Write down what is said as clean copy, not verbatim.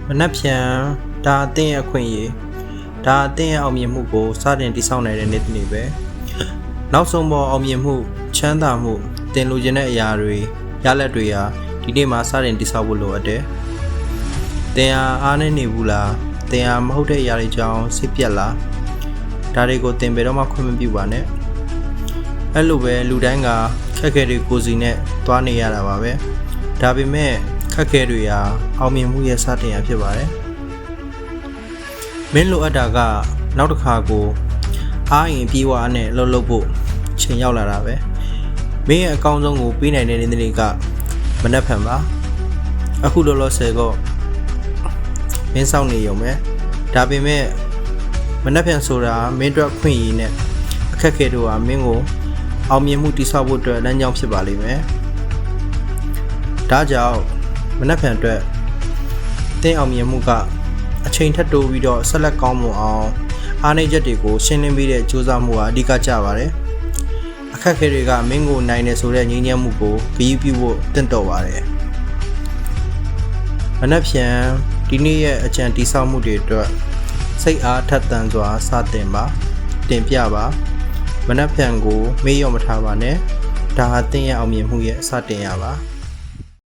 မနှက်ဖြန်ဒါအသင်းရဲ့အခွင့်အရေးဒါအသင်းရဲ့အောင်မြင်မှုကိုစတင်တည်ဆောက်နိုင်တဲ့နေ့တစ်နေ့ပဲနောက်ဆုံးပေါ်အောင်မြင်မှုချမ်းသာမှုတင်လိုချင်တဲ့အရာတွေရလဒ်တွေဟာဒီနေ့မှာစတင်တည်ဆောက်ဖို့လိုအပ်တယ်တင်ဟာအားနေဘူးလားတင်ဟာမဟုတ်တဲ့အရာတွေကြောင့်စိတ်ပြက်လားဒါတွေကိုတင်ဘယ်တော့မှခွင့်မပြုပါနဲ့အဲ့လိုပဲလူတိုင်းကခက်ခဲတွေကိုစီနဲ့သွားနေရတာပါပဲဒါပေမဲ့ခက်ခဲတွေဟာအောင်မြင်မှုရဲ့စတင်ရာဖြစ်ပါတယ်မင်းလိုအပ်တာကနောက်တစ်ခါကိုအားရင်ပြေးဝါနဲ့လှုပ်လှုပ်ဖို့ချိန်ရောက်လာတာပဲမင်းရဲ့အကောင်းဆုံးကိုပေးနိုင်တဲ့နေ့တွေကမနှက်ဖန်ပါအခုလောလောဆယ်ကမင်းစောင့်နေရုံပဲဒါပေမဲ့မနှက်ဖန်ဆိုတာမင်းတို့ခွင့်ရည်နဲ့အခက်ခဲတို့ဟာမင်းကိုအောင်မြင်မှုတည်ဆောက်ဖို့အတွက်လမ်းကြောင်းဖြစ်ပါလိမ့်မယ်ဒါကြောင့်မနှက်ဖန်အတွက်တင်းအောင်မြင်မှုကအချိန်ထပ်တိုးပြီးတော့ဆက်လက်ကောင်းမွန်အောင်အားနည်းချက်တွေကိုရှင်းလင်းပြီးတဲ့ကြိုးစားမှုဟာအဓိကကျပါတယ်အခက်အခဲတွေကမင်းကိုနိုင်တယ်ဆိုတဲ့ငြိမ်းချမ်းမှုကိုဂရုပြုဖို့တင့်တော်ပါတယ်မနှက်ဖြန်ဒီနေ့ရဲ့အကြံတည်ဆောက်မှုတွေအတွက်စိတ်အားထက်သန်စွာစတင်ပါတင်ပြပါမနှက်ဖြန်ကိုမေ့လျော့မထားပါနဲ့ဒါဟာသင်ရဲ့အောင်မြင်မှုရဲ့အစတင်ရပါ